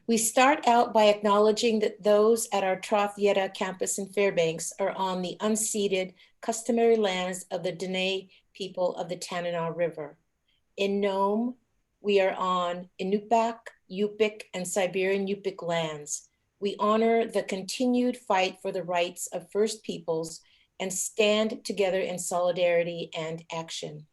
We start out by acknowledging that those at our Trathyeta campus in Fairbanks are on the unceded, customary lands of the Dene people of the Tanana River. In Nome, we are on Inupiaq, Yupik, and Siberian Yupik lands. We honor the continued fight for the rights of First Peoples and stand together in solidarity and action.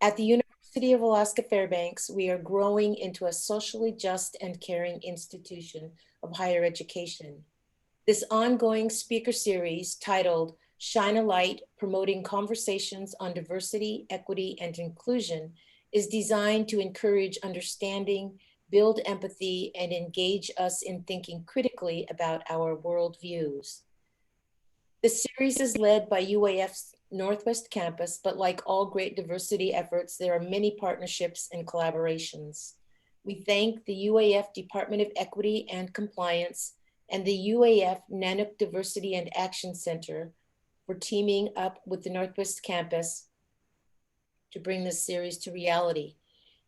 At the University of Alaska Fairbanks, we are growing into a socially just and caring institution of higher education. This ongoing speaker series titled Shine a Light, Promoting Conversations on Diversity, Equity, and Inclusion is designed to encourage understanding, build empathy, and engage us in thinking critically about our worldviews. The series is led by UAF's Northwest Campus, but like all great diversity efforts, there are many partnerships and collaborations. We thank the UAF Department of Equity and Compliance and the UAF Nanook Diversity and Action Center for teaming up with the Northwest Campus to bring this series to reality.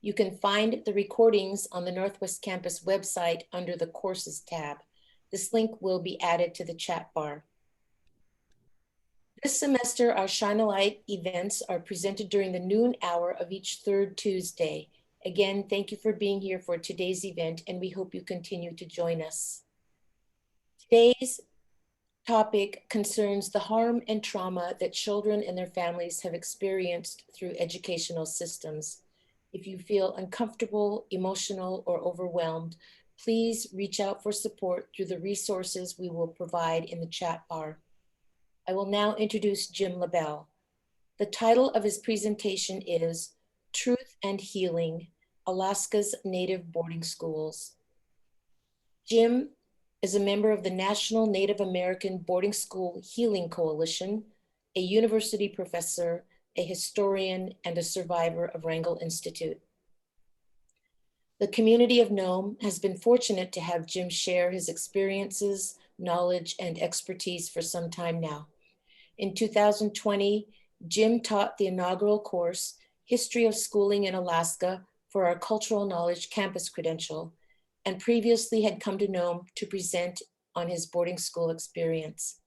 You can find the recordings on the Northwest Campus website under the Courses tab. This link will be added to the chat bar. This semester, our Shine a Light events are presented during the noon hour of each third Tuesday. Again, thank you for being here for today's event, and we hope you continue to join us. Today's topic concerns the harm and trauma that children and their families have experienced through educational systems. If you feel uncomfortable, emotional, or overwhelmed, please reach out for support through the resources we will provide in the chat bar. I will now introduce Jim LaBelle. The title of his presentation is Truth and Healing, Alaska's Native Boarding Schools. Jim is a member of the National Native American Boarding School Healing Coalition, a university professor, a historian, and a survivor of Wrangell Institute. The community of Nome has been fortunate to have Jim share his experiences, knowledge, and expertise for some time now. In 2020, Jim taught the inaugural course, History of Schooling in Alaska, for our Cultural Knowledge Campus Credential, and previously had come to Nome to present on his boarding school experience.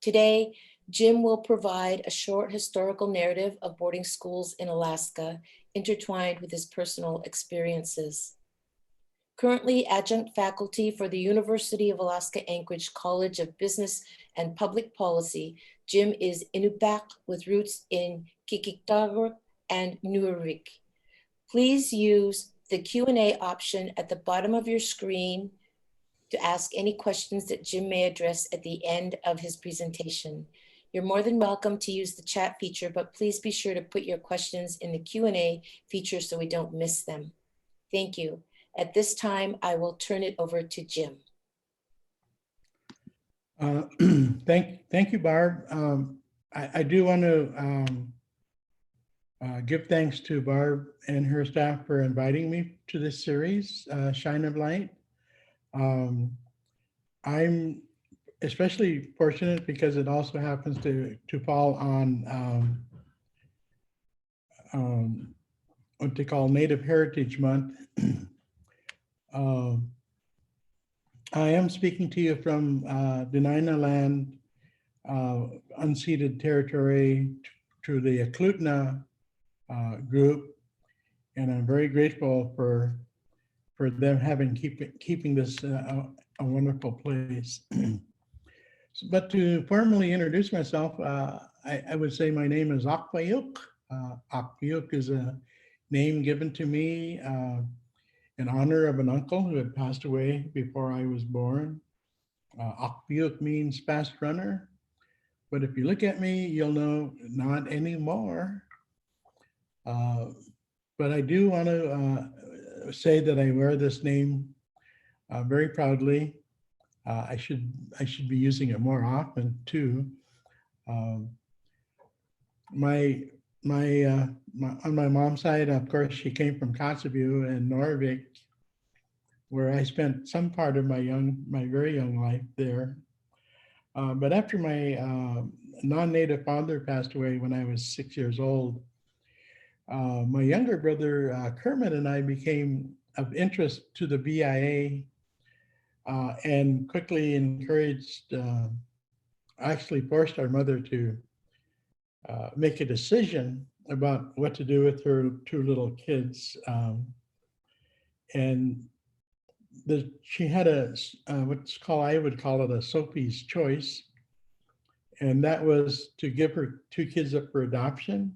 Today, Jim will provide a short historical narrative of boarding schools in Alaska, intertwined with his personal experiences. Currently adjunct faculty for the University of Alaska Anchorage College of Business and Public Policy, Jim is Inupiaq with roots in Qikiqtarjuaq and Nunavik. Please use the Q&A option at the bottom of your screen to ask any questions that Jim may address at the end of his presentation. You're more than welcome to use the chat feature, but please be sure to put your questions in the Q&A feature so we don't miss them. Thank you. At this time, I will turn it over to Jim. Thank you, Barb. I do want to give thanks to Barb and her staff for inviting me to this series, Shine a Light. I'm especially fortunate because it also happens to fall on what they call Native Heritage Month. I am speaking to you from Dena'ina land, unceded territory to the Eklutna group, and I'm very grateful for them keeping this a wonderful place. But to formally introduce myself, I would say my name is Akpayuk. Akpayuk is a name given to me in honor of an uncle who had passed away before I was born. Akpayuk means fast runner, but if you look at me, you'll know not anymore. But I do want to say that I wear this name very proudly. I should be using it more often too. On my mom's side, of course, she came from Kotzebue and Norvik, where I spent some part of my very young life there. But after my non-native father passed away when I was 6 years old, my younger brother Kermit and I became of interest to the BIA and quickly encouraged, actually forced our mother to make a decision about what to do with her two little kids. And she had what's called, I would call it a Sophie's choice. And that was to give her two kids up for adoption.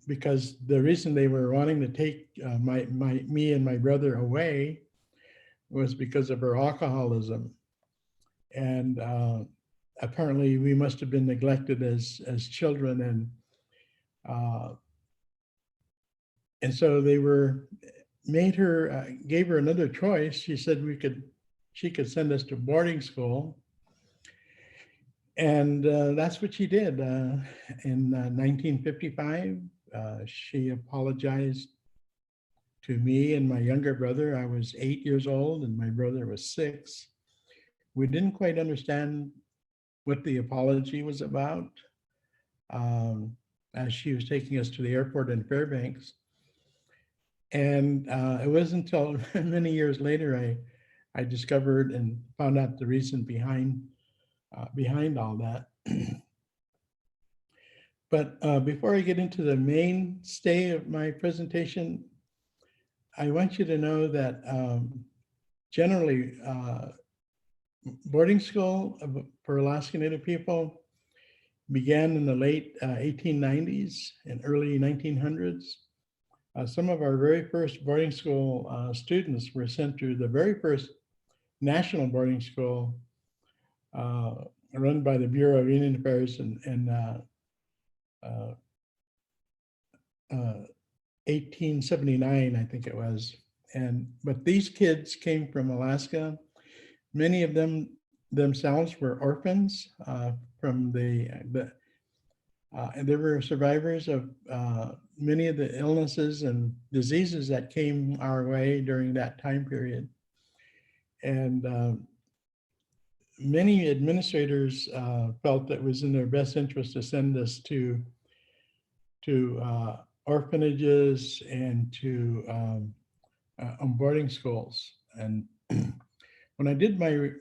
Because the reason they were wanting to take me and my brother away was because of her alcoholism. And apparently we must have been neglected as children. And so they gave her another choice. She said she could send us to boarding school. And that's what she did. In 1955, she apologized to me and my younger brother. I was 8 years old and my brother was 6. We didn't quite understand what the apology was about as she was taking us to the airport in Fairbanks. And it wasn't until many years later I discovered and found out the reason behind all that. But before I get into the mainstay of my presentation, I want you to know that generally boarding school for Alaska Native people began in the late 1890s and early 1900s. Some of our very first boarding school students were sent to the very first national boarding school run by the Bureau of Indian Affairs in 1879, I think it was. But these kids came from Alaska. Many of them themselves were orphans and they were survivors of many of the illnesses and diseases that came our way during that time period. And many administrators felt that it was in their best interest to send us to orphanages and to boarding schools. And when I did my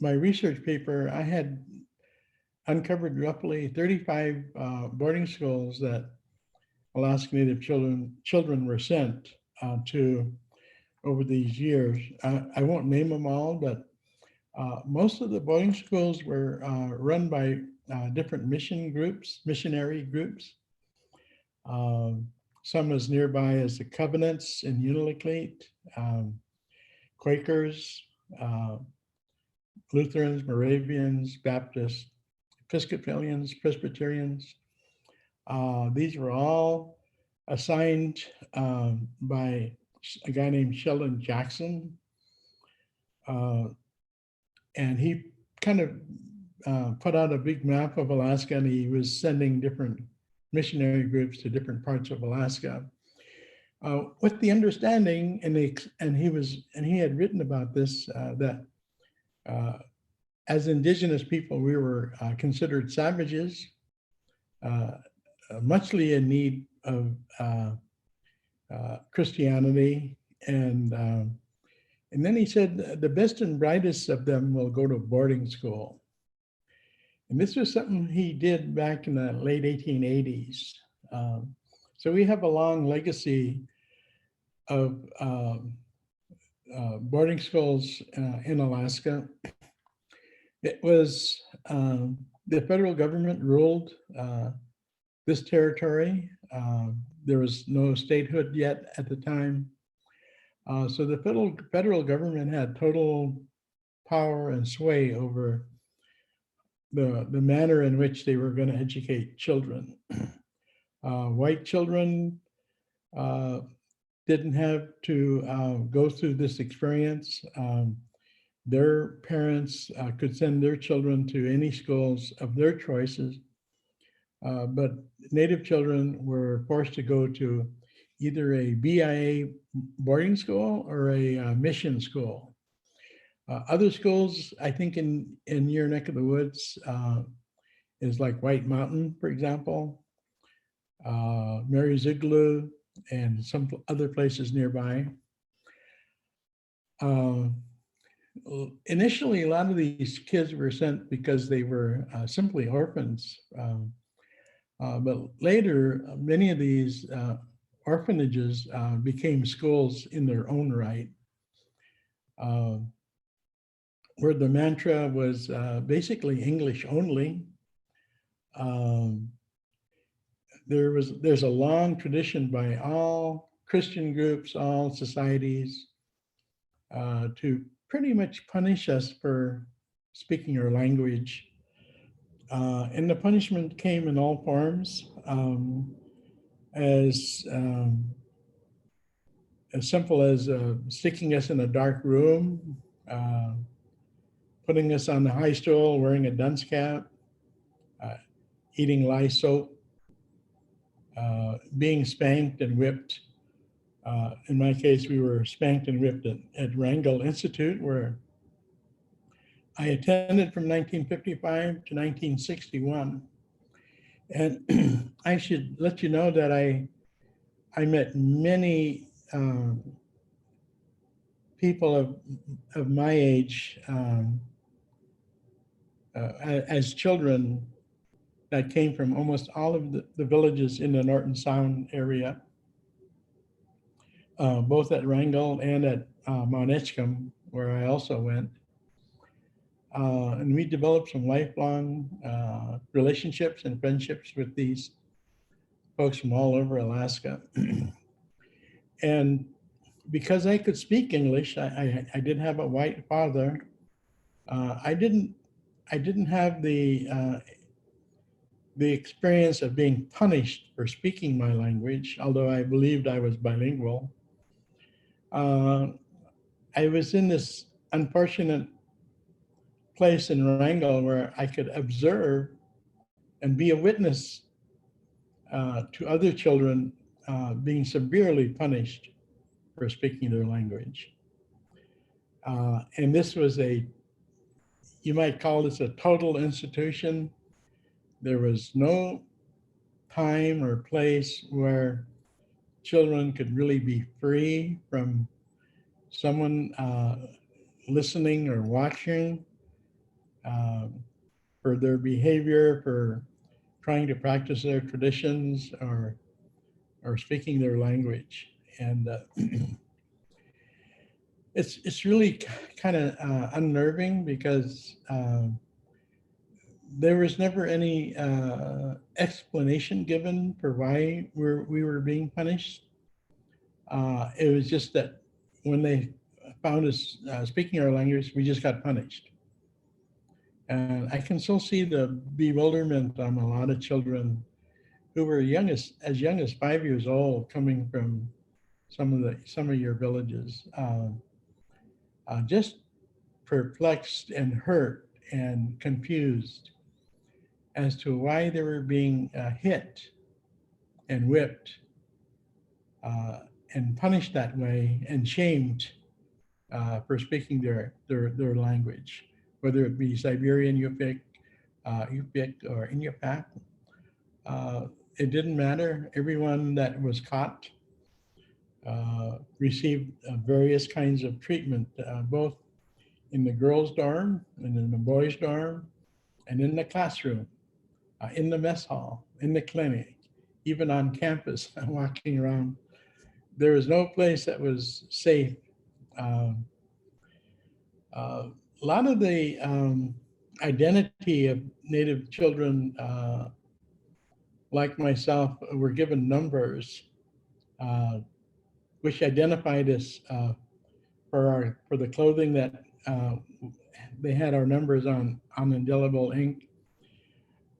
research paper, I had uncovered roughly 35 boarding schools that Alaska Native children were sent to over these years. I won't name them all, but most of the boarding schools were run by different missionary groups. Some as nearby as the Covenants in Unalakleet, Quakers, Lutherans, Moravians, Baptists, Episcopalians, Presbyterians. These were all assigned by a guy named Sheldon Jackson. And he kind of put out a big map of Alaska, and he was sending different missionary groups to different parts of Alaska. With the understanding, and he had written about this, that as indigenous people, we were considered savages, muchly in need of Christianity. And then he said, the best and brightest of them will go to boarding school. And this was something he did back in the late 1880s. So we have a long legacy of boarding schools in Alaska. It was, the federal government ruled this territory. There was no statehood yet at the time. So the federal government had total power and sway over the manner in which they were going to educate children. White children didn't have to go through this experience. Their parents could send their children to any schools of their choices, but Native children were forced to go to either a BIA boarding school or a mission school. Other schools, I think in your neck of the woods, is like White Mountain, for example, Mary's Igloo, and some other places nearby. Uh, Initially, a lot of these kids were sent because they were simply orphans. But later, many of these orphanages became schools in their own right, uh, where the mantra was basically English only. Um, there's a long tradition by all Christian groups, all societies, to pretty much punish us for speaking our language. And the punishment came in all forms, as um, as simple as sticking us in a dark room, uh, putting us on the high stool, wearing a dunce cap, uh, eating lye soap, being spanked and whipped. In my case, we were spanked and whipped at Wrangell Institute, where I attended from 1955 to 1961. And I should let you know that I met many people of my age as children that came from almost all of the villages in the Norton Sound area, both at Wrangell and at Mount Edgecombe, where I also went. And we developed some lifelong relationships and friendships with these folks from all over Alaska. And because I could speak English, I did have a white father. I didn't have the experience of being punished for speaking my language, although I believed I was bilingual. I was in this unfortunate place in Wrangell where I could observe and be a witness to other children being severely punished for speaking their language. And this was you might call this a total institution. There was no time or place where children could really be free from someone listening or watching for their behavior, for trying to practice their traditions or speaking their language. And it's really kind of unnerving because there was never any explanation given for why we were being punished. It was just that when they found us speaking our language, we just got punished. And I can still see the bewilderment on a lot of children who were as young as 5 years old, coming from some of your villages, just perplexed and hurt and confused as to why they were being hit and whipped and punished that way and shamed for speaking their language, whether it be Siberian Yupik, Yupik or Inupiaq. It didn't matter. Everyone that was caught received various kinds of treatment, both in the girls' dorm and in the boys' dorm and in the classroom, in the mess hall, in the clinic, even on campus, walking around. There was no place that was safe. A lot of the identity of Native children, like myself, were given numbers which identified us for the clothing that they had our numbers on indelible ink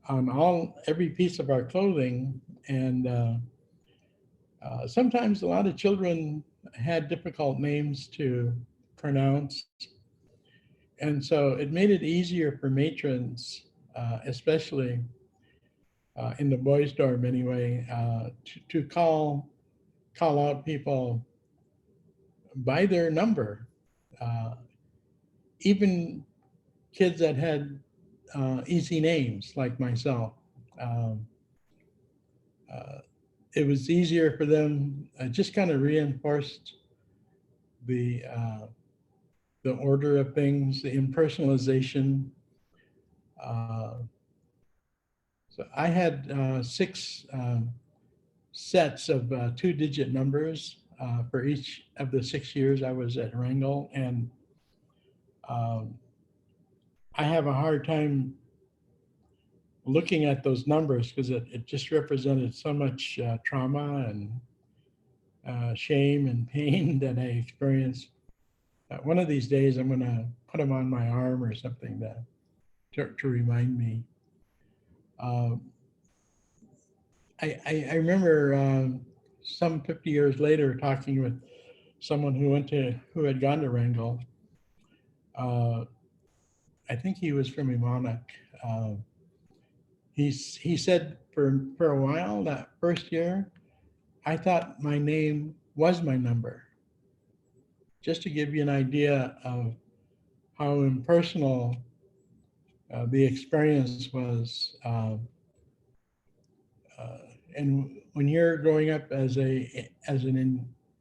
on every piece of our clothing. And sometimes a lot of children had difficult names to pronounce. And so it made it easier for matrons, especially in the boys' dorm anyway, to call out people by their number. Even kids that had easy names like myself. it was easier for them. It just kind of reinforced the order of things, the impersonalization. So I had 6 sets of 2-digit numbers for each of the 6 years I was at Wrangell, and um, I have a hard time looking at those numbers because it just represented so much trauma and shame and pain that I experienced. One of these days, I'm going to put them on my arm or something to remind me. I remember some 50 years later talking with someone who had gone to Wrangell. I think he was from Imanak. He said for a while that first year, I thought my name was my number. Just to give you an idea of how impersonal the experience was. And when you're growing up as a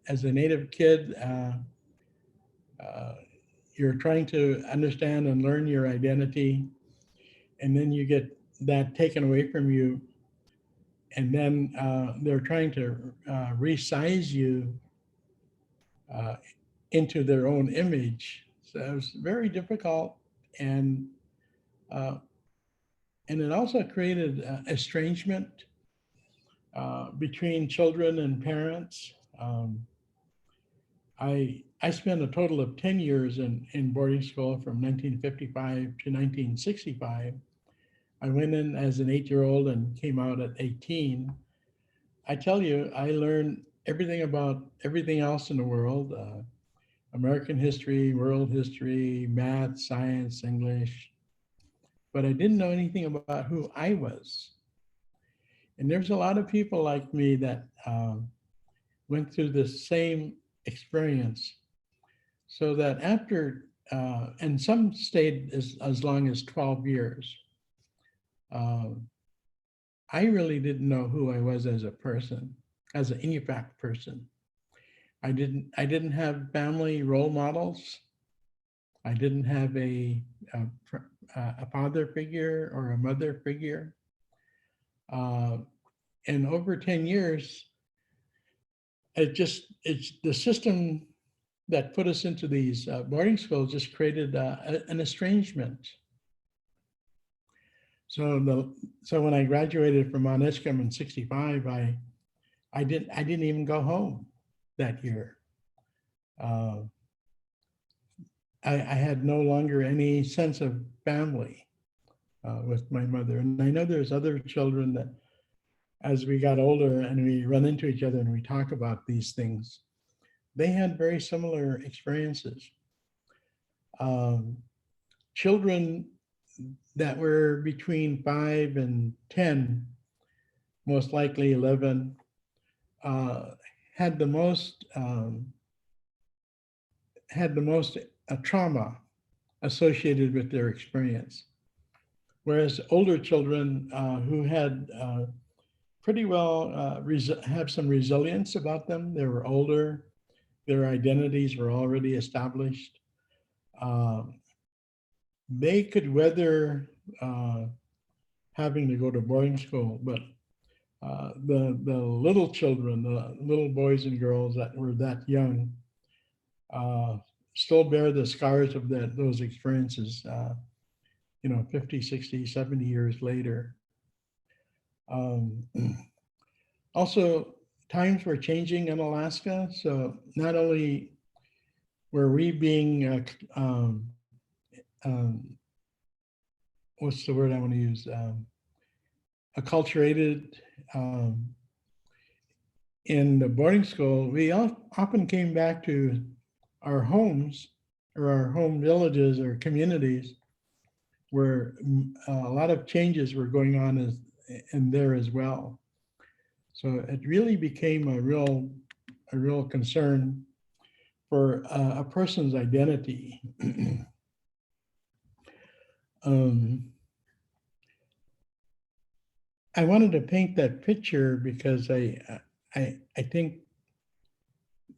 native kid, you're trying to understand and learn your identity, and then you get that taken away from you, and then they're trying to resize you into their own image. So it was very difficult, and it also created estrangement between children and parents. I spent a total of 10 years in boarding school from 1955 to 1965. I went in as an 8-year-old and came out at 18. I tell you, I learned everything about everything else in the world, American history, world history, math, science, English, but I didn't know anything about who I was. And there's a lot of people like me that went through the same experience. So that after, and some stayed as long as 12 years, I really didn't know who I was as a person, as an Inupiaq person. I didn't have family role models. I didn't have a father figure or a mother figure. And over 10 years, it's the system that put us into these boarding schools just created an estrangement. So when I graduated from Mount Edgecombe in '65, I didn't even go home that year. I had no longer any sense of family with my mother. And I know there's other children that as we got older and we run into each other and we talk about these things, they had very similar experiences. Children that were between 5 and 10, most likely 11, had the most trauma associated with their experience. Whereas older children who had pretty well have some resilience about them, they were older, their identities were already established. They could weather having to go to boarding school, but the little children, the little boys and girls that were that young, still bear the scars of those experiences, 50, 60, 70 years later. Also, times were changing in Alaska. So not only were we being, what's the word I want to use? Acculturated in the boarding school, we often came back to our homes or our home villages or communities where a lot of changes were going on in there as well. So it really became a real concern for a person's identity. I wanted to paint that picture because I think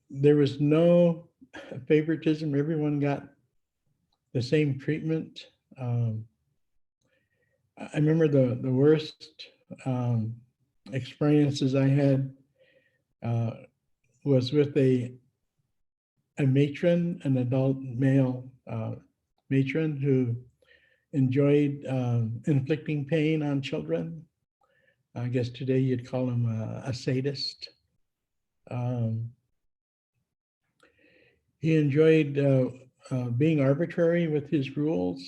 there was no favoritism. Everyone got the same treatment. Um, I remember the worst experiences I had uh, was with a matron, an adult male matron who enjoyed inflicting pain on children. I guess today you'd call him a sadist. Um, he enjoyed being arbitrary with his rules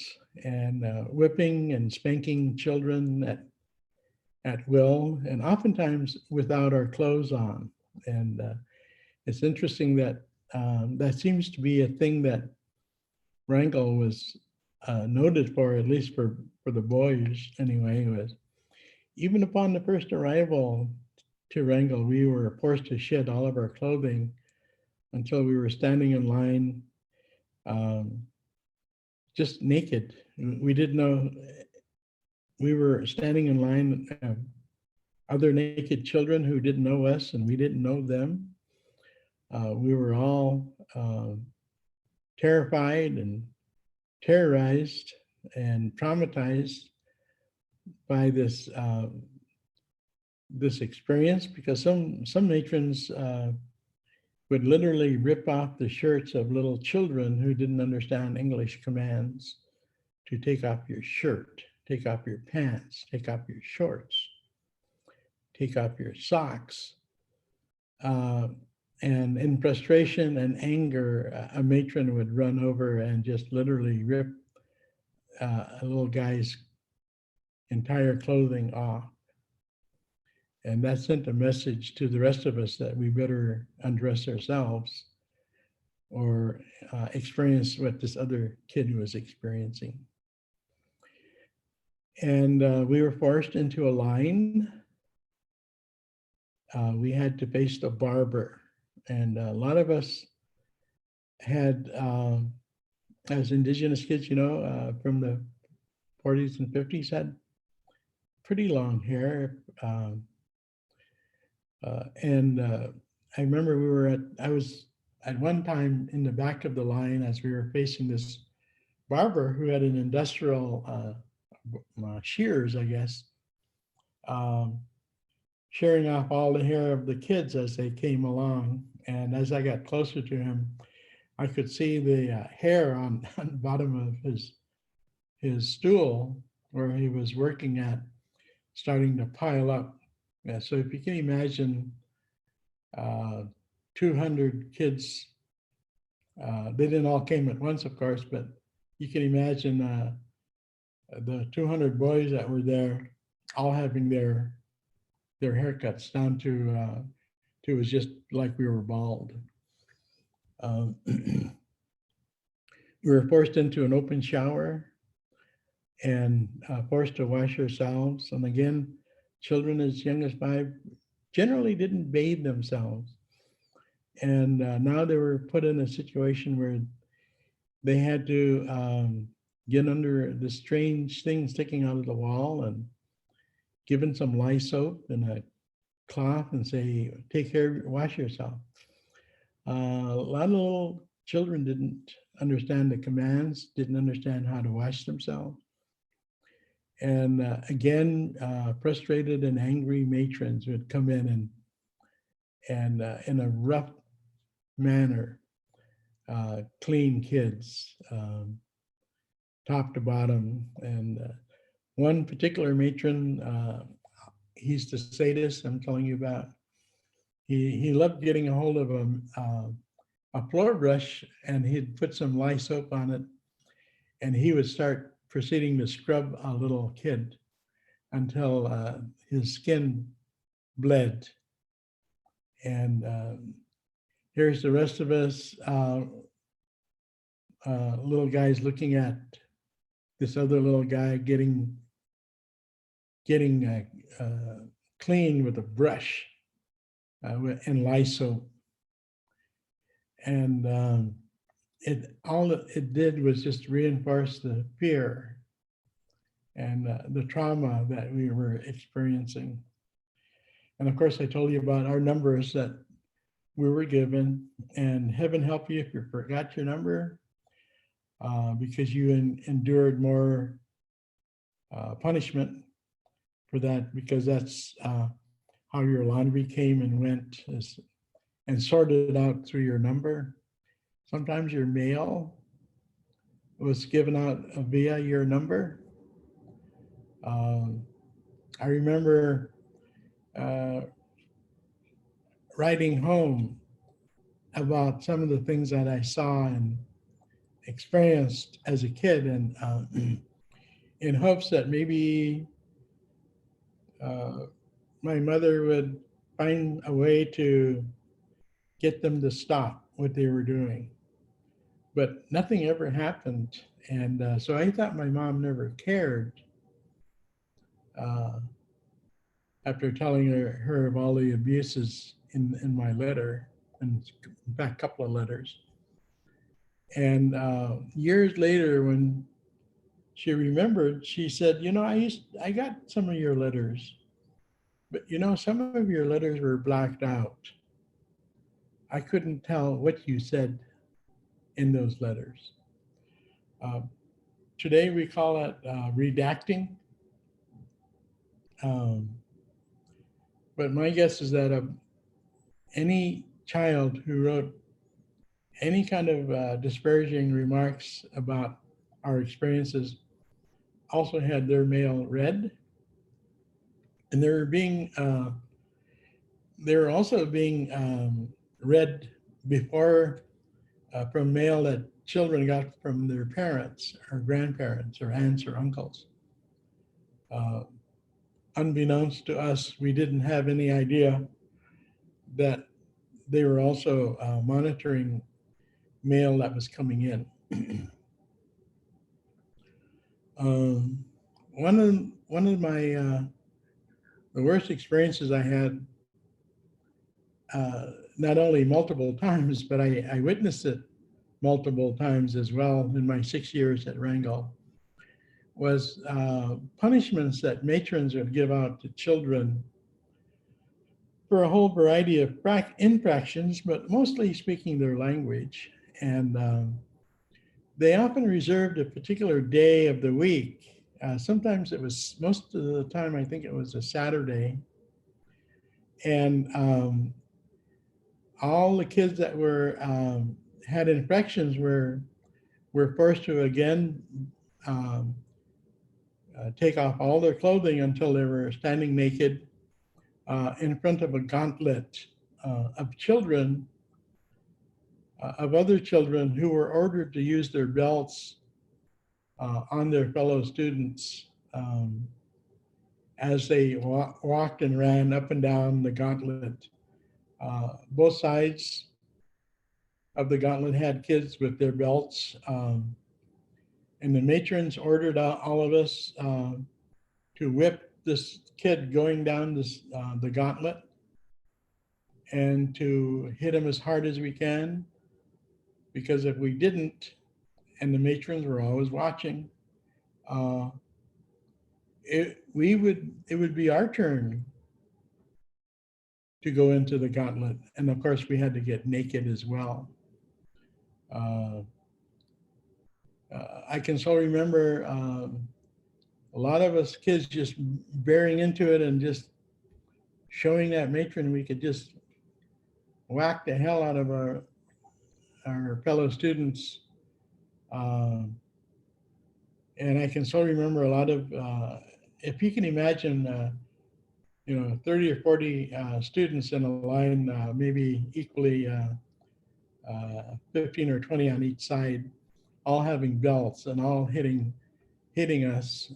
and whipping and spanking children at will, and oftentimes without our clothes on. And it's interesting that that seems to be a thing that Wrangell was noted for, at least for the boys anyway, was even upon the first arrival to Wrangell, we were forced to shed all of our clothing until we were standing in line um, just naked. We didn't know, we were standing in line of other naked children who didn't know us and we didn't know them. We were all terrified and terrorized and traumatized by this experience, because some matrons would literally rip off the shirts of little children who didn't understand English commands to take off your shirt, take off your pants, take off your shorts, take off your socks. And in frustration and anger, a matron would run over and just literally rip a little guy's entire clothing off. And that sent a message to the rest of us that we better undress ourselves or experience what this other kid was experiencing. And we were forced into a line. We had to face the barber. And a lot of us had, as Indigenous kids, from the 40s and 50s, had pretty long hair. I remember I was at one time in the back of the line as we were facing this barber who had an industrial shears, I guess, shearing off all the hair of the kids as they came along. And as I got closer to him, I could see the hair on the bottom of his stool where he was working at starting to pile up. Yeah, so if you can imagine 200 kids, they didn't all came at once, of course, but you can imagine the 200 boys that were there all having their haircuts down to it was just like we were bald. We were forced into an open shower and forced to wash ourselves. And again, children as young as 5 generally didn't bathe themselves. And now they were put in a situation where they had to get under the strange thing sticking out of the wall and given some lye soap and a cloth and say, take care, wash yourself. A lot of little children didn't understand the commands, didn't understand how to wash themselves. And again, frustrated and angry matrons would come in and in a rough manner, clean kids, top to bottom. And one particular matron, he's the sadist I'm telling you about. He loved getting a hold of a floor brush, and he'd put some lye soap on it, and he would start proceeding to scrub a little kid until his skin bled. And here's the rest of us, little guys looking at this other little guy getting clean with a brush and lye soap. And all it did was just reinforce the fear and the trauma that we were experiencing. And of course, I told you about our numbers that we were given, and heaven help you if you forgot your number, because you endured more punishment for that, because that's how your laundry came and went and sorted out through your number. Sometimes your mail was given out via your number. I remember writing home about some of the things that I saw and experienced as a kid, and in hopes that maybe my mother would find a way to get them to stop what they were doing. But nothing ever happened. And so I thought my mom never cared, after telling her of all the abuses in my letter, and in fact, a couple of letters. And years later, when she remembered, she said, I got some of your letters, but some of your letters were blacked out. I couldn't tell what you said in those letters. Today we call it redacting. But my guess is that any child who wrote any kind of disparaging remarks about our experiences also had their mail read, and they were also being read before from mail that children got from their parents or grandparents or aunts or uncles. Unbeknownst to us, we didn't have any idea that they were also monitoring mail that was coming in. One of my the worst experiences I had, not only multiple times, but I witnessed it multiple times as well in my 6 years at Wrangell, was punishments that matrons would give out to children for a whole variety of infractions, but mostly speaking their language. And they often reserved a particular day of the week. Sometimes it was, most of the time, I think it was a Saturday. And all the kids that were had infections were forced to again take off all their clothing until they were standing naked in front of a gauntlet of children, of other children who were ordered to use their belts on their fellow students as they walked and ran up and down the gauntlet. Both sides of the gauntlet had kids with their belts, and the matrons ordered all of us to whip this kid going down the gauntlet, and to hit him as hard as we can, because if we didn't, and the matrons were always watching, it would be our turn to go into the gauntlet. And of course, we had to get naked as well. I can still remember a lot of us kids just bearing into it and just showing that matron we could just whack the hell out of our fellow students. And I can still remember a lot of, if you can imagine, 30 or 40 students in a line, maybe equally 15 or 20 on each side, all having belts and all hitting us,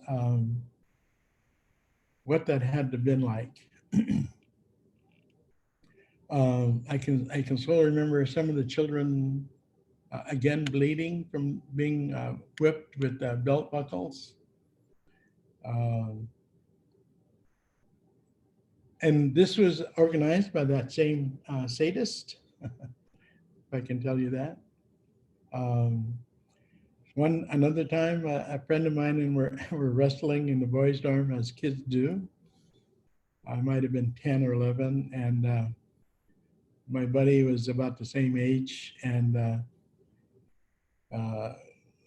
what that had to have been like. I can still remember some of the children again bleeding from being whipped with belt buckles. And this was organized by that same sadist, if I can tell you that. One Another time, a friend of mine and we're wrestling in the boys' dorm as kids do. I might have been 10 or 11, and my buddy was about the same age, and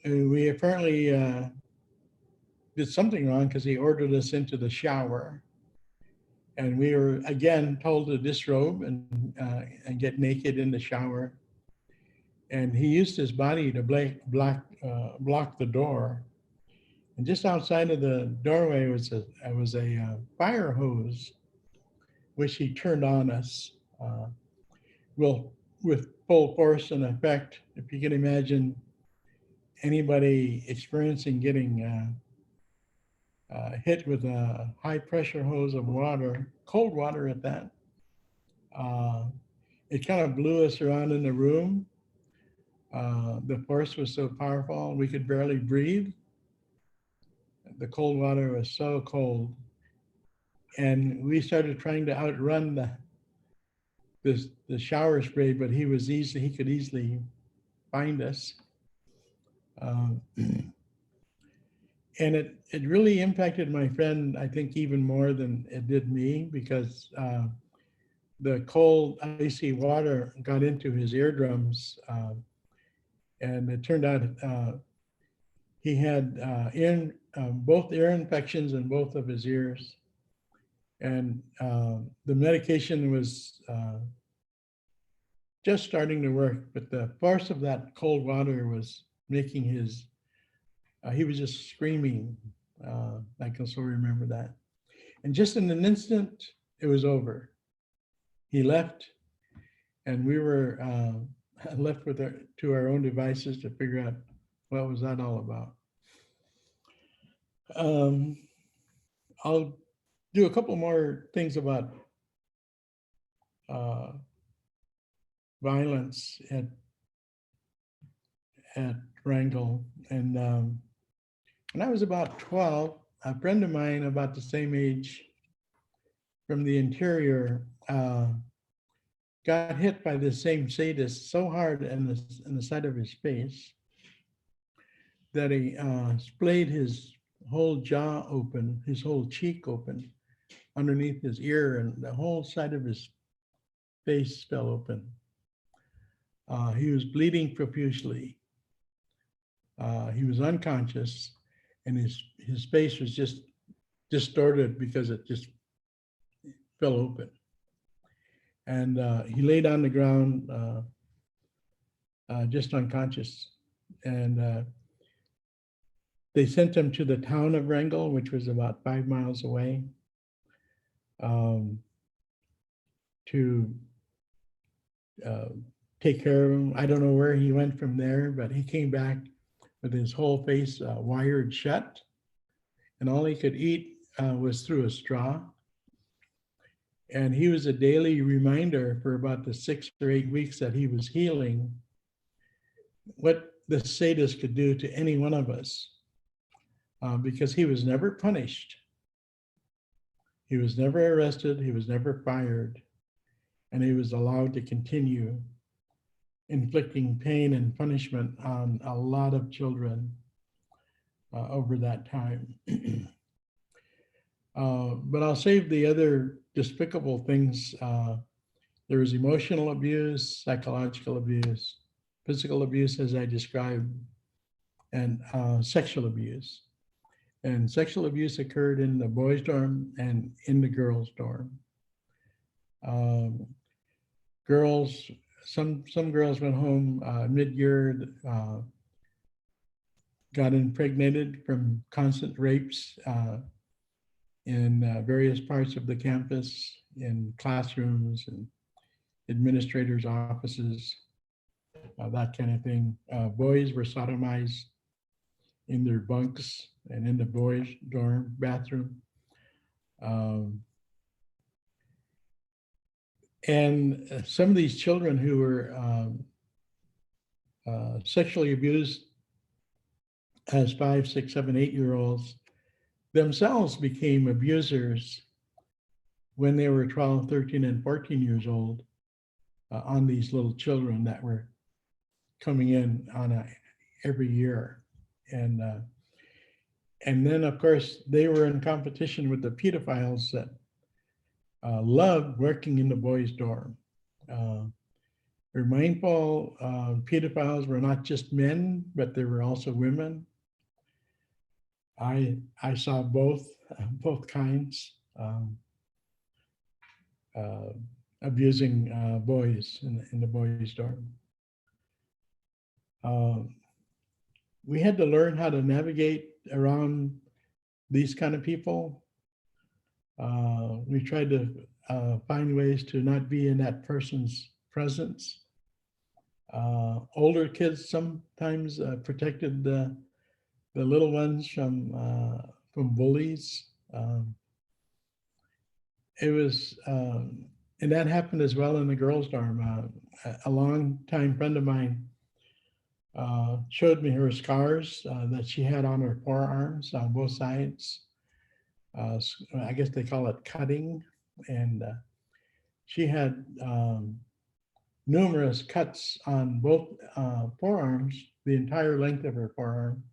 we apparently did something wrong because he ordered us into the shower, and we were again told to disrobe and get naked in the shower. And he used his body to block the door. And just outside of the doorway was a fire hose, which he turned on us. Well, with full force and effect. If you can imagine anybody experiencing getting hit with a high pressure hose of water, cold water at that, it kind of blew us around in the room. The force was so powerful, we could barely breathe. The cold water was so cold. And we started trying to outrun the shower spray, but he could easily find us. And it really impacted my friend, I think, even more than it did me, because the cold, icy water got into his eardrums. And it turned out he had both ear infections in both of his ears. And the medication was just starting to work, but the force of that cold water was making he was just screaming. I can still remember that. And just in an instant, it was over. He left, and we were left to our own devices to figure out what was that all about. I'll do a couple more things about violence at Wrangell. And when I was about 12, a friend of mine about the same age from the interior got hit by the same sadist so hard in the side of his face that he splayed his whole jaw open, his whole cheek open underneath his ear, and the whole side of his face fell open. He was bleeding profusely. He was unconscious, and his face was just distorted because it just fell open. And he laid on the ground just unconscious. And they sent him to the town of Wrangell, which was about 5 miles away, to take care of him. I don't know where he went from there, but he came back with his whole face wired shut, and all he could eat was through a straw. And he was a daily reminder for about the 6 or 8 weeks that he was healing what the sadist could do to any one of us, because he was never punished. He was never arrested. He was never fired. And he was allowed to continue inflicting pain and punishment on a lot of children over that time. But I'll save the other despicable things. There was emotional abuse, psychological abuse, physical abuse, as I described, and sexual abuse. And sexual abuse occurred in the boys' dorm and in the girls' dorm. Girls, some girls went home mid-year, got impregnated from constant rapes in various parts of the campus, in classrooms and administrators' offices, that kind of thing. Boys were sodomized in their bunks and in the boys' dorm bathroom. And some of these children who were sexually abused as 5, 6, 7, 8-year-olds themselves became abusers when they were 12, 13, and 14 years old on these little children that were coming in on every year. And then, of course, they were in competition with the pedophiles that loved working in the boys' dorm. We're mindful pedophiles were not just men, but there were also women. I saw both kinds abusing boys in the boys' dorm. We had to learn how to navigate around these kind of people. We tried to find ways to not be in that person's presence. Older kids sometimes protected the little ones from bullies. It was, and that happened as well in the girls' dorm. A long-time friend of mine showed me her scars that she had on her forearms on both sides. I guess they call it cutting. And she had numerous cuts on both forearms, the entire length of her forearm.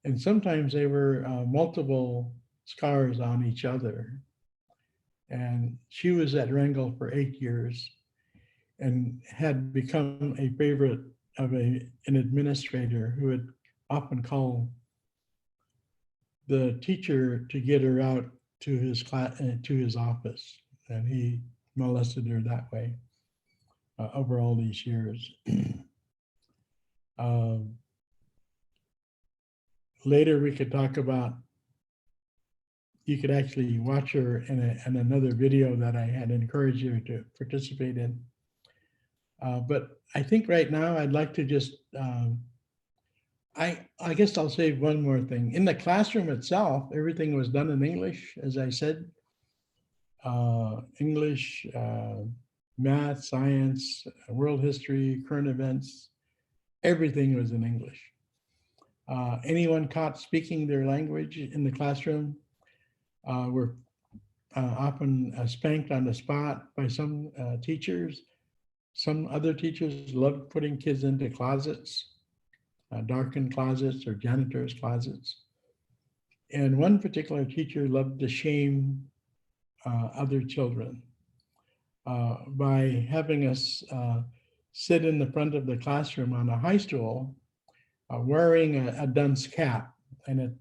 And sometimes they were multiple scars on each other. And she was at Wrangell for 8 years and had become a favorite of an administrator who would often call the teacher to get her out to his class, to his office, and he molested her that way over all these years. Later, we could talk about. You could actually watch her in another video that I had encouraged you to participate in. But I think right now I'd like to just, I guess I'll say one more thing. In the classroom itself, everything was done in English, as I said. English, math, science, world history, current events, everything was in English. Anyone caught speaking their language in the classroom were often spanked on the spot by some teachers. Some other teachers loved putting kids into closets, darkened closets or janitor's closets. And one particular teacher loved to shame other children by having us sit in the front of the classroom on a high stool wearing a dunce cap and a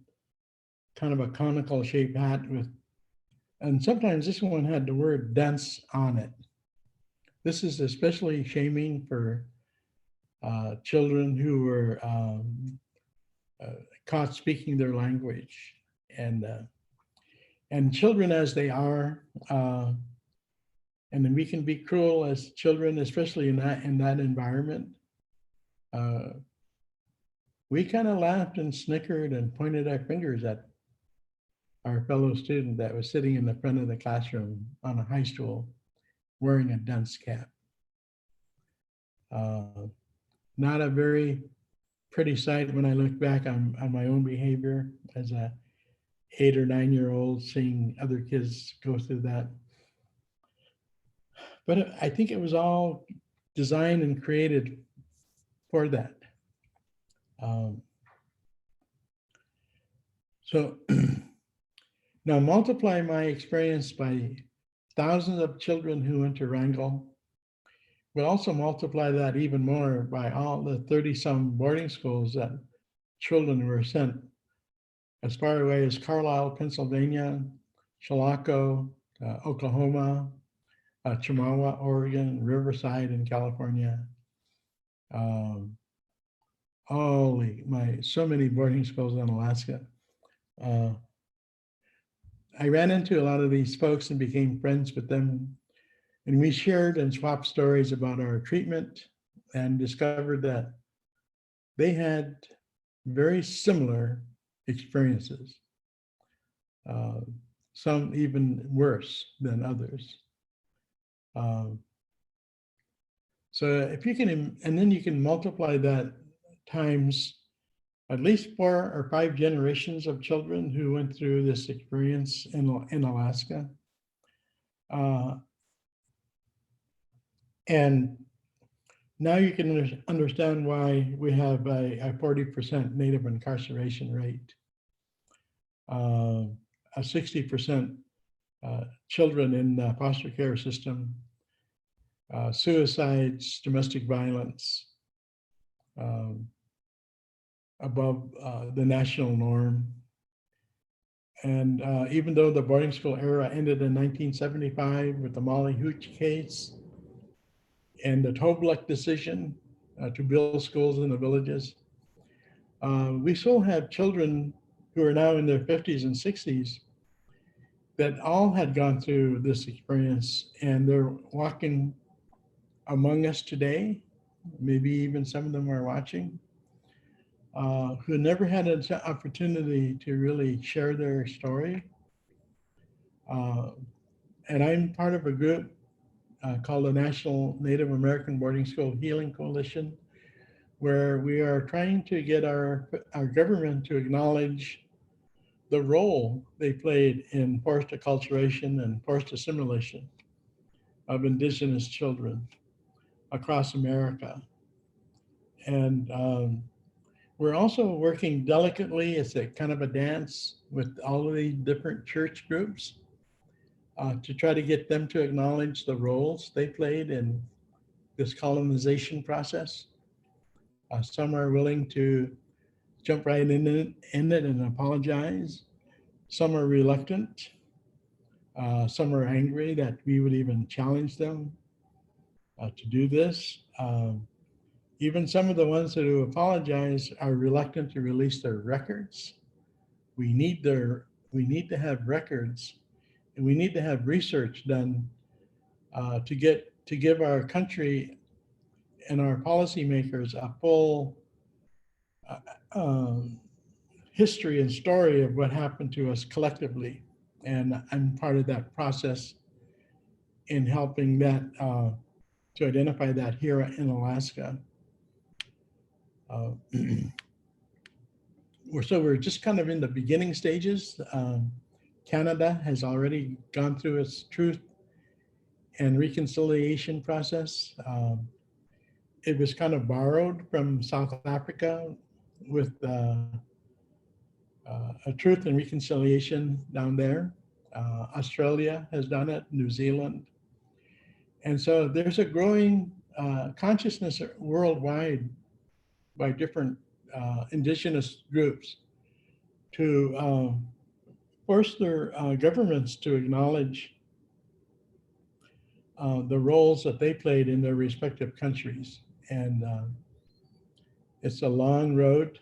kind of a conical shaped hat with, and sometimes this one had the word dunce on it. This is especially shaming for children who were caught speaking their language, and children as they are, and then we can be cruel as children, especially in that environment. We kind of laughed and snickered and pointed our fingers at our fellow student that was sitting in the front of the classroom on a high stool wearing a dunce cap. Not a very pretty sight when I look back on my own behavior as a 8 or 9 year old, seeing other kids go through that. But I think it was all designed and created for that. So now multiply my experience by thousands of children who went to Wrangell. We'll also multiply that even more by all the 30-some boarding schools that children were sent as far away as Carlisle, Pennsylvania, Chilocco, Oklahoma, Chemawa, Oregon, Riverside in California. So many boarding schools in Alaska. I ran into a lot of these folks and became friends with them. And we shared and swapped stories about our treatment and discovered that they had very similar experiences, some even worse than others. So if you can, and then you can multiply that times at least 4 or 5 generations of children who went through this experience in Alaska. And Now you can understand why we have a 40% native incarceration rate, a 60% children in the foster care system, suicides, domestic violence, um, above the national norm. And even though the boarding school era ended in 1975 with the Molly Hooch case and the Toblach decision to build schools in the villages, we still have children who are now in their 50s and 60s that all had gone through this experience, and they're walking among us today. Maybe even some of them are watching, who never had an opportunity to really share their story. And I'm part of a group called the National Native American Boarding School Healing Coalition, where we are trying to get our government to acknowledge the role they played in forced acculturation and forced assimilation of indigenous children across America. And we're also working delicately as a kind of a dance with all of the different church groups to try to get them to acknowledge the roles they played in this colonization process. Some are willing to jump right in it and apologize. Some are reluctant. Some are angry that we would even challenge them to do this. Even some of the ones that who apologize are reluctant to release their records. We need to have records, and we need to have research done to give our country and our policymakers a full um, history and story of what happened to us collectively. And I'm part of that process in helping that to identify that here in Alaska. We're just kind of in the beginning stages. Canada has already gone through its truth and reconciliation process. It was kind of borrowed from South Africa with a truth and reconciliation down there. Australia has done it, New Zealand. And so there's a growing consciousness worldwide by different indigenous groups to force their governments to acknowledge the roles that they played in their respective countries. And it's a long road.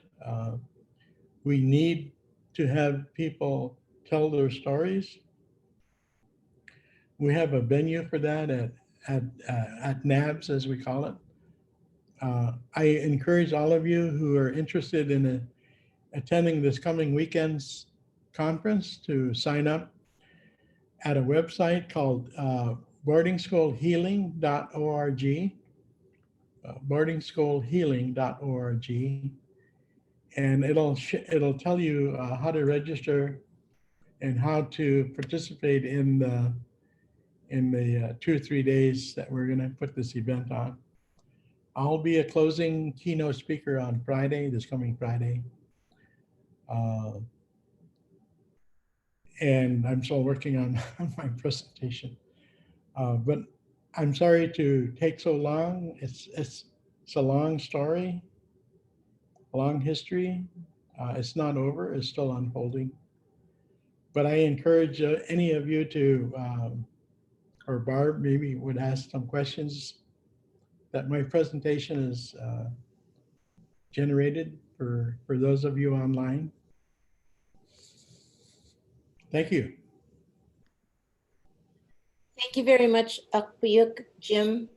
We need to have people tell their stories. We have a venue for that at NABS, as we call it. I encourage all of you who are interested in attending this coming weekend's conference to sign up at a website called boardingschoolhealing.org, boardingschoolhealing.org, and it'll tell you how to register and how to participate in the 2 or 3 days that we're going to put this event on. I'll be a closing keynote speaker on Friday, this coming Friday. And I'm still working on my presentation. But I'm sorry to take so long. It's a long story, a long history. It's not over, it's still unfolding. But I encourage any of you to, or Barb maybe would ask some questions that my presentation is generated for those of you online. Thank you. Thank you very much, Akpuyuk, Jim,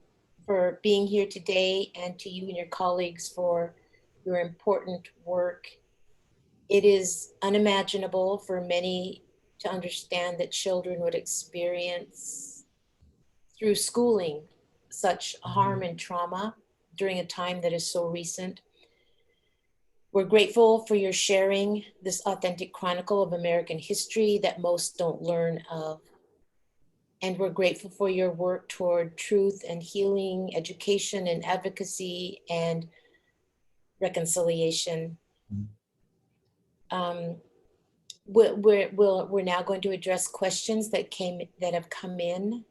for being here today, and to you and your colleagues for your important work. It is unimaginable for many to understand that children would experience through schooling such harm and trauma during a time that is so recent. We're grateful for your sharing this authentic chronicle of American history that most don't learn of. And we're grateful for your work toward truth and healing, education and advocacy and reconciliation. We're now going to address questions that have come in.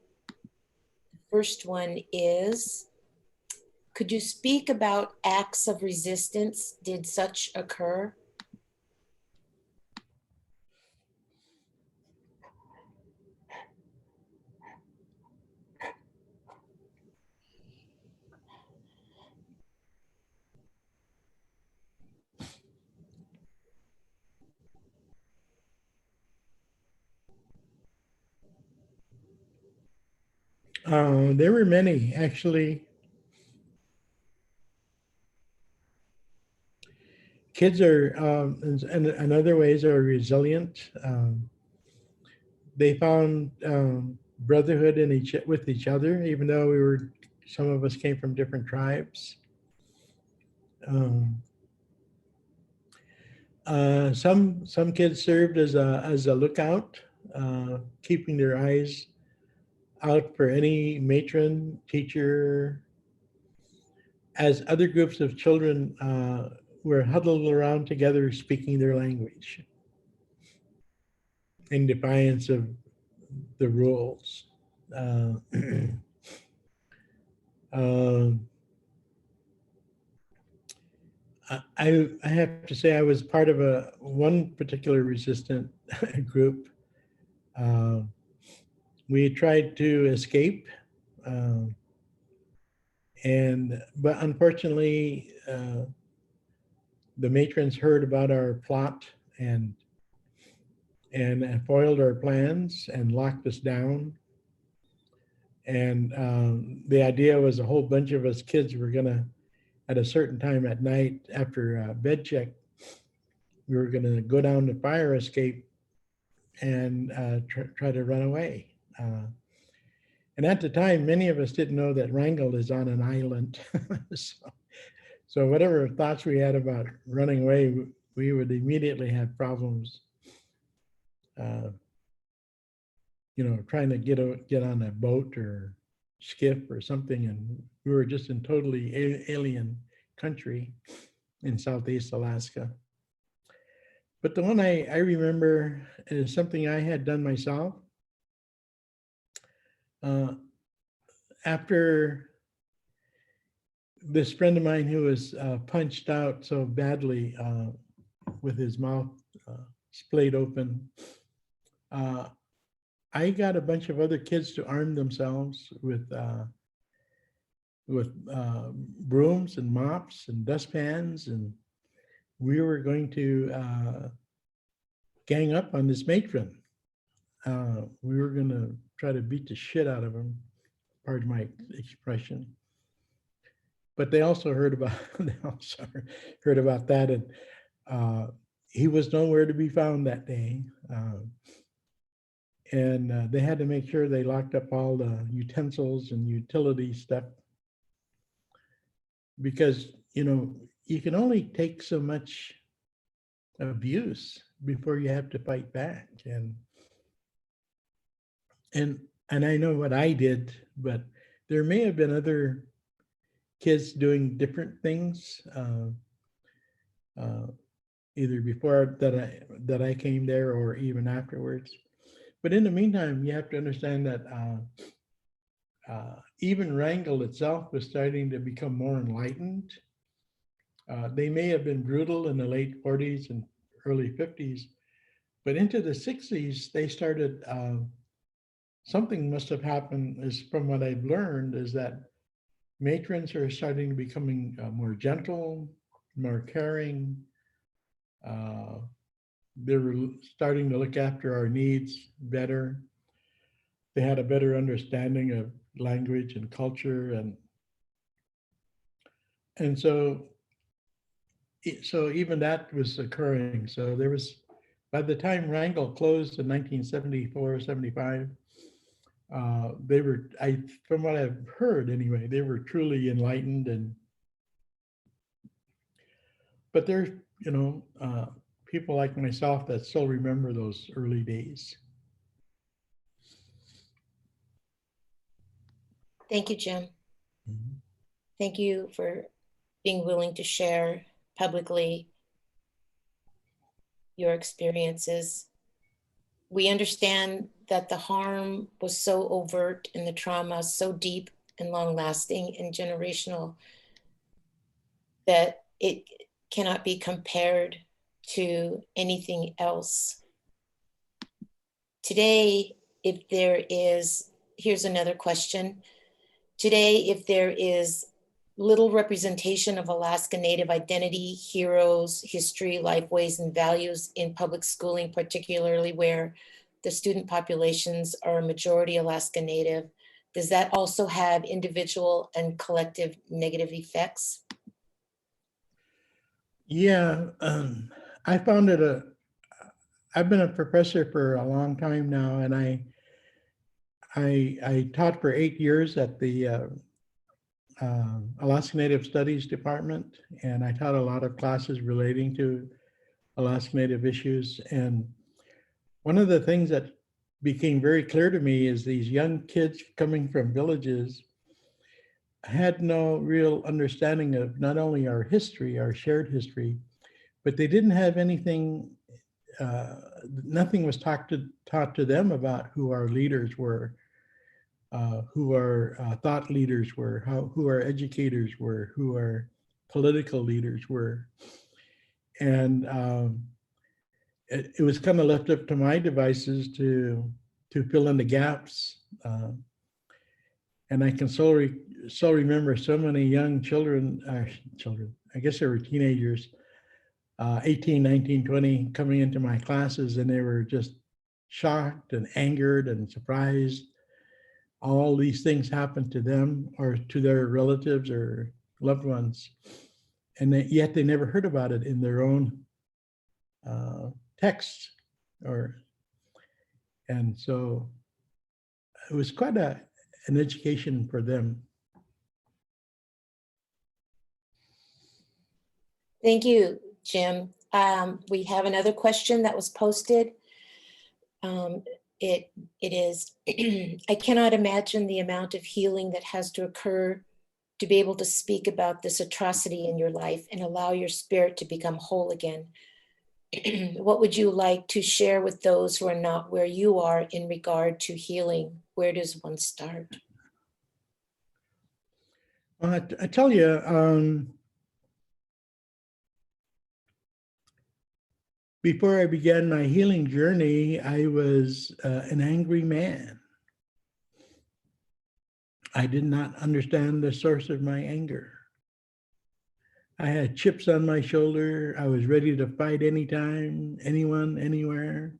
The first one is, could you speak about acts of resistance? Did such occur? There were many, actually. Kids are, in other ways, are resilient. They found brotherhood with each other, even though some of us came from different tribes. Some kids served as a lookout, keeping their eyes out for any matron, teacher, as other groups of children were huddled around together speaking their language in defiance of the rules. I have to say I was part of one particular resistant group. We tried to escape, but unfortunately, the matrons heard about our plot and foiled our plans and locked us down. And the idea was a whole bunch of us kids were gonna, at a certain time at night after bed check, we were gonna go down the fire escape and try to run away. And at the time, many of us didn't know that Wrangell is on an island. So whatever thoughts we had about running away, we would immediately have problems, trying to get on a boat or skiff or something. And we were just in totally alien country in Southeast Alaska. But the one I remember is something I had done myself. After this friend of mine who was punched out so badly with his mouth splayed open, I got a bunch of other kids to arm themselves with brooms and mops and dustpans, and we were going to gang up on this matron. We were going to try to beat the shit out of him, pardon my expression. But they also heard about that, and he was nowhere to be found that day. And they had to make sure they locked up all the utensils and utility stuff, because you can only take so much abuse before you have to fight back. And I know what I did, but there may have been other kids doing different things, either before that I came there or even afterwards. But in the meantime, you have to understand that even Wrangell itself was starting to become more enlightened. They may have been brutal in the late 40s and early 50s, but into the 60s, they started, something must have happened, is from what I've learned, is that matrons are starting to becoming more gentle, more caring. They were starting to look after our needs better. They had a better understanding of language and culture, and so even that was occurring. So there was, by the time Wrangell closed in 1974, 75, they were, from what I've heard anyway, they were truly enlightened. But there's, people like myself that still remember those early days. Thank you, Jim. Mhm. Thank you for being willing to share publicly your experiences. We understand that the harm was so overt and the trauma so deep and long lasting and generational that it cannot be compared to anything else. Today, if there is, here's another question. Today, if there is little representation of Alaska Native identity, heroes, history, life ways, and values in public schooling, particularly where the student populations are a majority Alaska Native, does that also have individual and collective negative effects? Yeah, I found it I've been a professor for a long time now, and I taught for 8 years at the Alaska Native Studies Department, and I taught a lot of classes relating to Alaska Native issues. And one of the things that became very clear to me is these young kids coming from villages had no real understanding of not only our history, our shared history, but they didn't have anything, nothing was taught to them about who our leaders were, who our thought leaders were, who our educators were, who our political leaders were. And it was kind of left up to my devices to fill in the gaps. And I can so remember so many young children, I guess they were teenagers, 18, 19, 20, coming into my classes, and they were just shocked and angered and surprised. All these things happened to them or to their relatives or loved ones, and yet they never heard about it in their own texts. And so it was quite an education for them. Thank you, Jim. We have another question that was posted. It is, I cannot imagine the amount of healing that has to occur to be able to speak about this atrocity in your life and allow your spirit to become whole again. What would you like to share with those who are not where you are in regard to healing? Where does one start? I tell you, before I began my healing journey, I was an angry man. I did not understand the source of my anger. I had chips on my shoulder. I was ready to fight anytime, anyone, anywhere.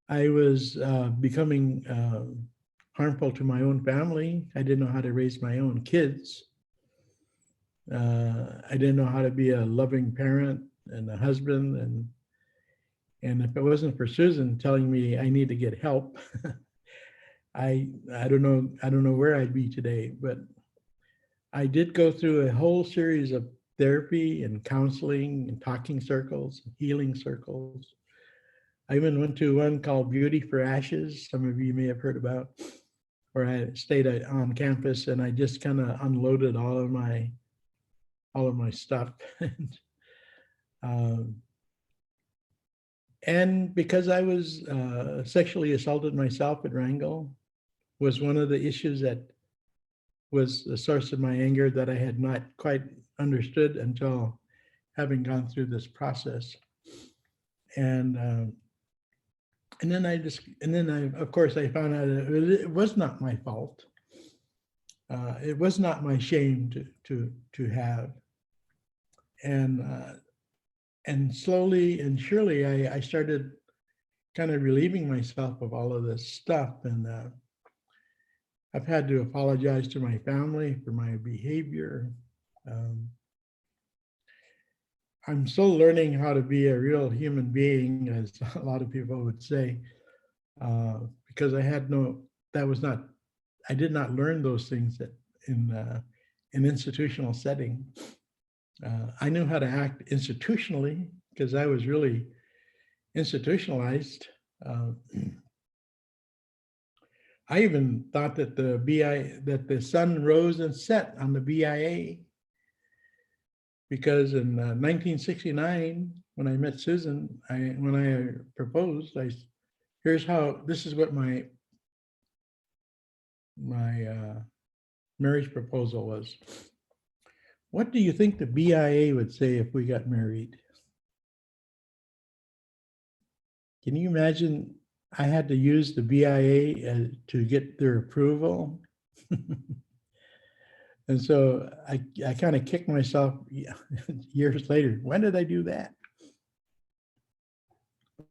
I was becoming harmful to my own family. I didn't know how to raise my own kids. I didn't know how to be a loving parent and a husband. And if it wasn't for Susan telling me I need to get help, I don't know where I'd be today. But I did go through a whole series of therapy and counseling and talking circles, healing circles. I even went to one called Beauty for Ashes. Some of you may have heard about, where I stayed on campus and I just kind of unloaded all of my stuff. And because I was sexually assaulted myself at Wrangell, was one of the issues that was the source of my anger that I had not quite understood until having gone through this process. And then of course I found out it was not my fault. It was not my shame to have. And slowly and surely I started kind of relieving myself of all of this stuff. And I've had to apologize to my family for my behavior. I'm still learning how to be a real human being, as a lot of people would say, because I did not learn those things in an institutional setting. I knew how to act institutionally because I was really institutionalized. I even thought that that the sun rose and set on the BIA, because in 1969, when I met Susan, when I proposed, here's how, this is what my marriage proposal was. What do you think the BIA would say if we got married? Can you imagine? I had to use the BIA to get their approval. And so I kind of kicked myself years later. When did I do that?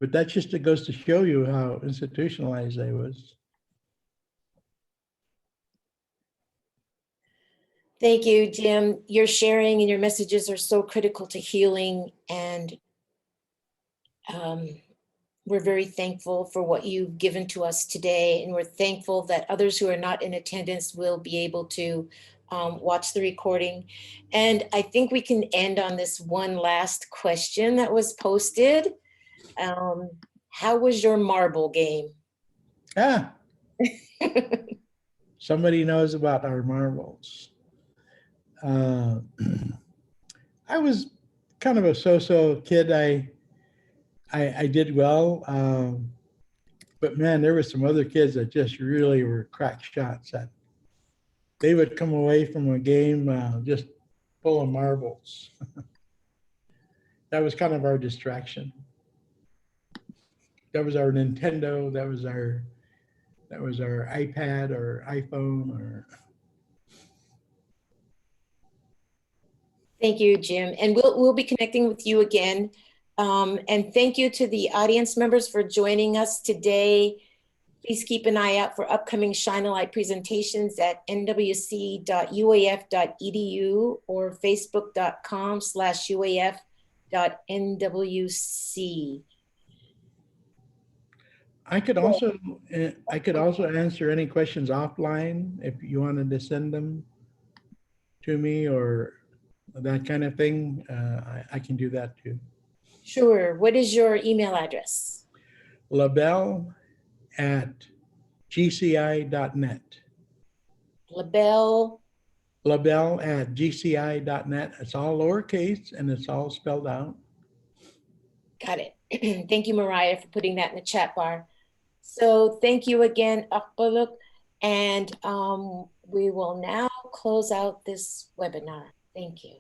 But that just goes to show you how institutionalized I was. Thank you, Jim. Your sharing and your messages are so critical to healing, and we're very thankful for what you've given to us today, and we're thankful that others who are not in attendance will be able to watch the recording. And I think we can end on this one last question that was posted. How was your marble game? Ah, somebody knows about our marbles. I was kind of a so-so kid. I did well, but man, there were some other kids that just really were crack shots. That they would come away from a game just full of marbles. That was kind of our distraction. That was our Nintendo. That was our iPad or iPhone or. Thank you, Jim. And we'll be connecting with you again. And thank you to the audience members for joining us today. Please keep an eye out for upcoming Shine a Light presentations at nwc.uaf.edu or facebook.com/uaf.nwc. I could also answer any questions offline if you wanted to send them to me or that kind of thing. I can do that too. Sure. What is your email address? labelle@gci.net. LaBelle. labelle@gci.net. It's all lowercase and it's all spelled out. Got it. Thank you, Mariah, for putting that in the chat bar. So thank you again, Akbaluk. And we will now close out this webinar. Thank you.